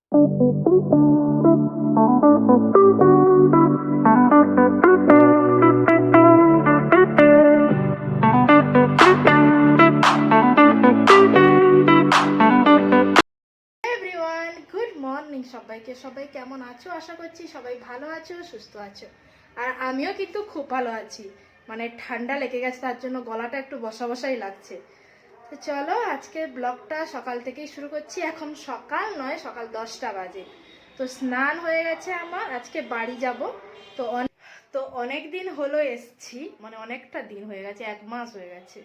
সবাইকে সবাই কেমন আছো? আশা করছি সবাই ভালো আছো, সুস্থ আছো। আর আমিও কিন্তু খুব ভালো আছি। মানে ঠান্ডা লেগে গেছে, তার জন্য গলাটা একটু বসা বসাই লাগছে। তো চলো আজকে ব্লগটা সকাল থেকেই শুরু করছি। এখন সকাল নয়, সকাল 10টা বাজে। তো স্নান হয়ে গেছে আমার, আজকে বাড়ি যাব। তো অনেক দিন হলো এসছি, মানে অনেকটা দিন হয়ে গেছে, 1 মাস হয়ে গেছে।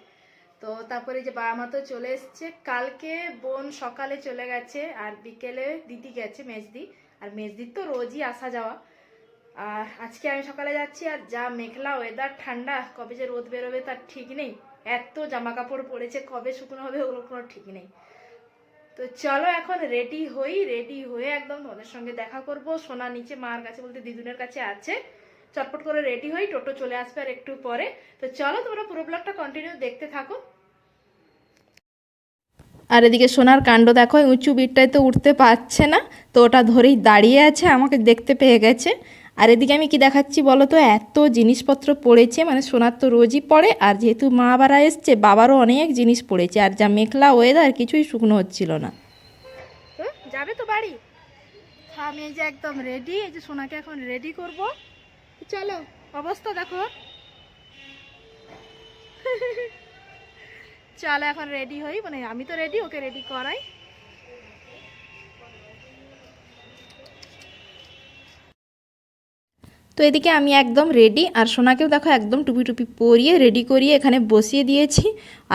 তো তারপরে যে বাবা মা তো চলে এসছে। কালকে বোন সকালে চলে গেছে, আর বিকেলে দিদি গেছে মেজদি। আর মেজদির তো রোজই আসা যাওয়া। আর আজকে আমি সকালে যাচ্ছি। আর যা মেঘলা ওয়েদার, ঠান্ডা, কবে যে রোদ বেরোবে তার ঠিক নেই। এত জামা কাপড় পরেছে, কবে শুকনো হবে ওগুলোর কোনো ঠিক নেই। তো চলো এখন রেডি হই, রেডি হয়ে একদম তোমাদের সঙ্গে দেখা করব। সোনা নিচে মার কাছে বলতে দিদুনের কাছে আছে। চটপট করে রেডি হই, টোটো চলে আসবে আর একটু পরে। তো চলো তোমরা পুরো ব্লগটা কন্টিনিউ দেখতে থাকো। আর এদিকে সোনার কাণ্ড দেখো, উঁচু বিটটায় তো উঠতে পারছে না, তো ওটা ধরেই দাঁড়িয়ে আছে, আমাকে দেখতে পেয়ে গেছে। আর এদিকে আমি কি দেখাচ্ছি বলো তো, এত জিনিসপত্র পড়েছে, মানে সোনার তো রোজই পড়ে, আর যেহেতু মা বাবারা এসছে, বাবারও অনেক জিনিস পড়েছে। আর যা মেঘলা ওয়েদার, কিছুই শুকনো হচ্ছিল না। তো যাবে তো বাড়ি? আমি এই যে একদম রেডি, এই যে সোনাকে এখন রেডি করব। চলো, অবস্থা দেখো। চলো এখন রেডি হই, মানে আমি তো রেডি, ওকে রেডি করাই। তো এদিকে আমি একদম রেডি, আর সোনাকেও দেখো একদম টুপি টুপি পরিয়ে রেডি করিয়ে এখানে বসিয়ে দিয়েছি।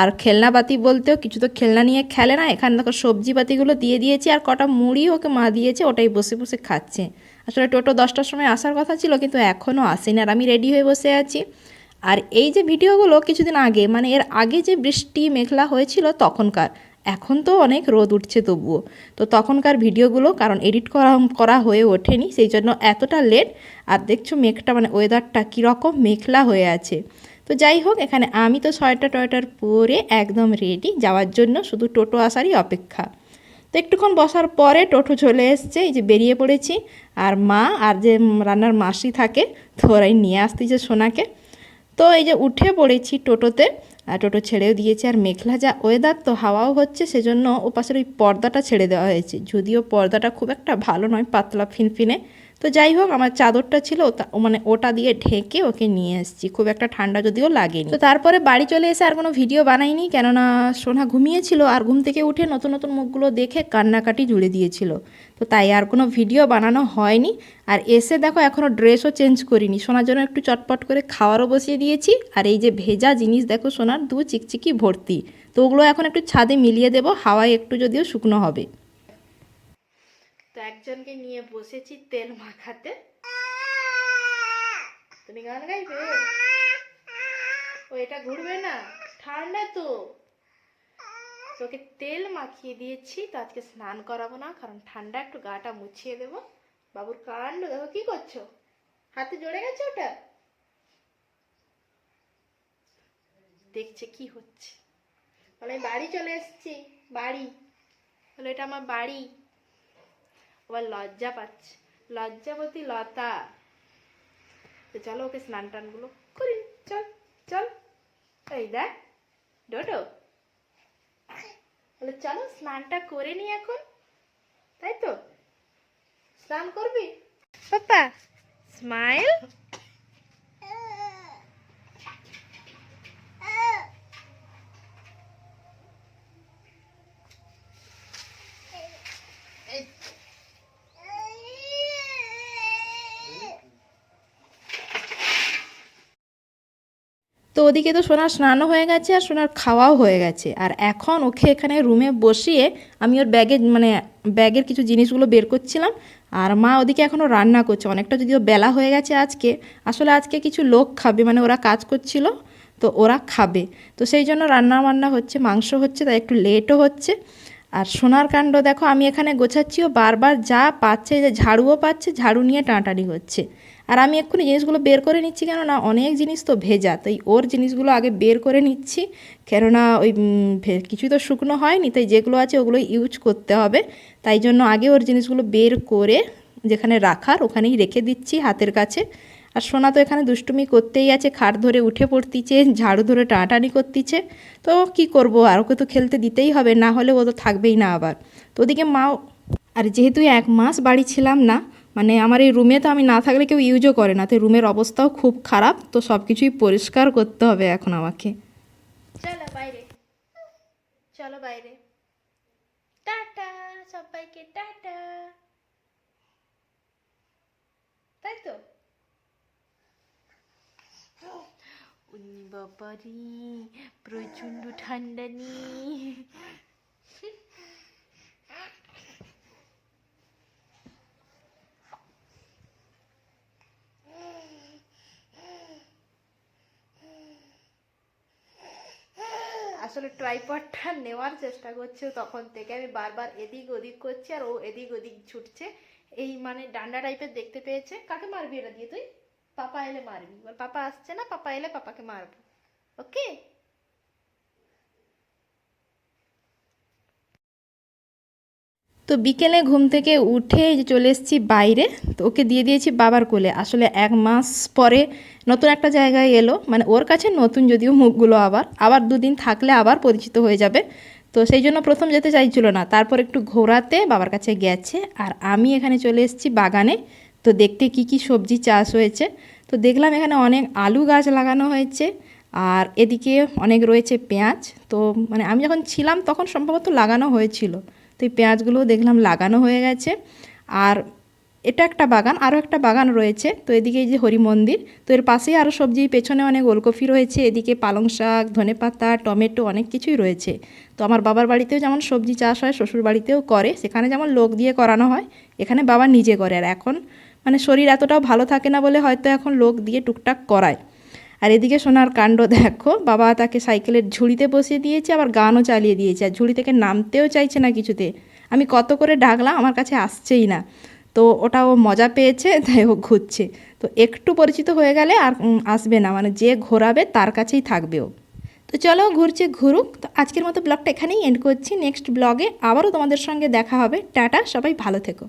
আর খেলনাপাতি বলতেও কিছু তো খেলনা নিয়ে খেলে না, এখানে দেখো সবজি পাতিগুলো দিয়ে দিয়েছি, আর কটা মুড়ি ওকে মা দিয়েছে, ওটাই বসে বসে খাচ্ছে। আসলে টোটো 10টার সময় আসার কথা ছিল, কিন্তু এখনও আসেনি, আর আমি রেডি হয়ে বসে আছি। আর এই যে ভিডিওগুলো কিছুদিন আগে, মানে এর আগে যে বৃষ্টি মেঘলা হয়েছিল তখনকার, এখন তো অনেক রোদ উঠছে তবুও। তো তখনকার ভিডিওগুলো, কারণ এডিট করা হয়ে ওঠেনি, সেই জন্য এতটা লেট। আর দেখছো মেঘটা, মানে ওয়েদারটা কীরকম মেঘলা হয়ে আছে। তো যাই হোক, এখানে আমি তো সোয়েটার টয়েটার পরে একদম রেডি যাওয়ার জন্য, শুধু টোটো আসারই অপেক্ষা। তো একটুক্ষণ বসার পরে টোটো চলে এসছে, এই যে বেরিয়ে পড়েছি। আর মা আর যে রান্নার মাসি থাকে, তো ওরাই নিয়ে আসতেছে সোনাকে। তো এই যে উঠে পড়েছি টোটোতে, আর টোটো ছেড়েও দিয়েছে। আর মেঘলা যা ওয়েদার, তো হাওয়াও হচ্ছে, সেজন্য ওপাশের ওই পর্দাটা ছেড়ে দেওয়া হয়েছে, যদিও পর্দাটা খুব একটা ভালো নয়, পাতলা ফিনফিনে। তো যাই হোক, আমার চাদরটা ছিল, মানে ওটা দিয়ে ঢেকে ওকে নিয়ে এসেছি, খুব একটা ঠান্ডা যদিও লাগেনি। তো তারপরে বাড়ি চলে এসে আর কোনো ভিডিও বানাইনি, কেননা সোনা ঘুমিয়েছিল, আর ঘুম থেকে উঠে নতুন নতুন মুখগুলো দেখে কান্নাকাটি জুড়ে দিয়েছিল। তো তাই আর কোনো ভিডিও বানানো হয়নি। আর এসে দেখো এখনও ড্রেসও চেঞ্জ করিনি, সোনার জন্য একটু চটপট করে খাওয়ারও বসিয়ে দিয়েছি। আর এই যে ভেজা জিনিস দেখো, সোনার দু চিকচিকি ভর্তি, তো ওগুলো এখন একটু ছাদে মিলিয়ে দেবো, হাওয়ায় একটু যদিও শুকনো হবে। তো একজনকে নিয়ে বসেছি তেল মাখাতে। তুমি গান গাইবে? ও এটা ঘুরবে না, ঠান্ডা তো। তোকে তেল মাখিয়ে দিয়েছি, তো আজকে স্নান করাবো না, কারণ ঠান্ডা, একটু গাটা মুছিয়ে দেবো। বাবুর কাণ্ড দেখো, কি করছো? হাতে জড়ে গেছে ওটা, দেখছে কি হচ্ছে। বলে বাড়ি চলে এসেছি, বাড়ি। বলে এটা আমার বাড়ি। আবার লজ্জা পাচ্ছে, লজ্জাবতী লতা। তো চলো ওকে স্নান টানগুলো করি, চল চল। এই দেখ ডোডো, বলে চলো স্নানটা করে নি এখন, তাই তো? স্নান করবি পাপা? স্মাইল। তো ওদিকে তো সোনার স্নানও হয়ে গেছে, আর সোনার খাওয়াও হয়ে গেছে। আর এখন ওকে এখানে রুমে বসিয়ে আমি ওর ব্যাগের কিছু জিনিসগুলো বের করছিলাম। আর মা ওদিকে এখনও রান্না করছে, অনেকটা যদিও বেলা হয়ে গেছে আজকে। আসলে আজকে কিছু লোক খাবে, মানে ওরা কাজ করছিল, তো ওরা খাবে, তো সেই জন্য রান্না বান্না হচ্ছে, মাংস হচ্ছে, তাই একটু লেটও হচ্ছে। আর সোনার কাণ্ড দেখো আমি এখানে গোছাচ্ছি, ও বারবার যা পাচ্ছে, যে ঝাড়ুও পাচ্ছে, ঝাড়ু নিয়ে টানাটানি হচ্ছে। আর আমি এক্ষুনি জিনিসগুলো বের করে নিচ্ছি, কেননা অনেক জিনিস তো ভেজা, তাই ওর জিনিসগুলো আগে বের করে নিচ্ছি, কেননা ওই কিছুই তো শুকনো হয়নি, তাই যেগুলো আছে ওগুলো ইউজ করতে হবে। তাই জন্য আগে ওর জিনিসগুলো বের করে যেখানে রাখার ওখানেই রেখে দিচ্ছি হাতের কাছে। আর সোনা তো এখানে দুষ্টুমি করতেই আছে, খাট ধরে উঠে পড়তিছে, ঝাড়ু ধরে টানাটানি করতিছে। তো কি করব, আর ওকে তো খেলতে দিতেই হবে, না হলে ও তো থাকবেই না আবার। তো ওদিকে মাও, আর যেহেতু 1 মাস বাড়ি ছিলাম না, মানে আমার এই রুমে তো আমি না থাকলে কেউ ইউজও করে না, তো রুমের অবস্থাও খুব খারাপ, তো সব কিছুই পরিষ্কার করতে হবে এখন আমাকে। চলো বাইরে, চলো বাইরে, টাটা, সবাইকে টাটা, তাই তো। উনি বাবারি, প্রচণ্ড ঠান্ডা নেই। আসলে ট্রাইপডটা নেওয়ার চেষ্টা করছে তখন থেকে, আমি বারবার এদিক ওদিক করছি আর ও এদিক ওদিক ছুটছে। এই মানে ডান্ডা টাইপের দেখতে পেয়েছে। কাকে মারবি এটা দিয়ে তুই? পাপা এলে মারবি। এবার পাপা আসছে না, পাপা এলে পাপাকে মারবো। ওকে। তো বিকেলে ঘুম থেকে উঠে এই যে চলে এসেছি বাইরে, তো ওকে দিয়ে দিয়েছি বাবার কোলে। আসলে 1 মাস পরে নতুন একটা জায়গায় এলো, মানে ওর কাছে নতুন যদিও মুখগুলো, আবার আবার 2 দিন থাকলে আবার পরিচিত হয়ে যাবে। তো সেই জন্য প্রথম যেতে চাইছিল না, তারপর একটু ঘোরাতে বাবার কাছে গেছে। আর আমি এখানে চলে এসেছি বাগানে, তো দেখতে কি কি সবজি চাষ হয়েছে। তো দেখলাম এখানে অনেক আলু গাছ লাগানো হয়েছে, আর এদিকে অনেক রয়েছে পেঁয়াজ। তো মানে আমি যখন ছিলাম তখন সম্ভবত লাগানো হয়েছিল, তো এই পেঁয়াজগুলোও দেখলাম লাগানো হয়ে গেছে। আর এটা একটা বাগান, আরও একটা বাগান রয়েছে। তো এদিকে এই যে হরি মন্দির, তো এর পাশেই আরও সবজি, পেছনে অনেক ওলকপি রয়েছে, এদিকে পালং শাক, ধনেপাতা, টমেটো, অনেক কিছুই রয়েছে। তো আমার বাবার বাড়িতেও যেমন সবজি চাষ হয়, শ্বশুর বাড়িতেও করে, সেখানে যেমন লোক দিয়ে করানো হয়, এখানে বাবা নিজে করে। আর এখন মানে শরীর এতটাও ভালো থাকে না বলে হয়তো এখন লোক দিয়ে টুকটাক করায়। আর এদিকে সোনার কাণ্ড দেখো, বাবা তাকে সাইকেলের ঝুড়িতে বসিয়ে দিয়েছে, আবার গানও চালিয়ে দিয়েছে, আর ঝুড়ি থেকে নামতেও চাইছে না কিছুতে। আমি কত করে ডাকলাম, আমার কাছে আসছেই না। তো ওটা ও মজা পেয়েছে, তাই ও ঘুরছে। তো একটু পরিচিত হয়ে গেলে আর আসবে না, মানে যে ঘোরাবে তার কাছেই থাকবে ও। তো চলো ঘুরছে ঘুরুক। তো আজকের মতো ব্লগটা এখানেই এন্ড করছি, নেক্সট ব্লগে আবারও তোমাদের সঙ্গে দেখা হবে। টাটা, সবাই ভালো থেকো।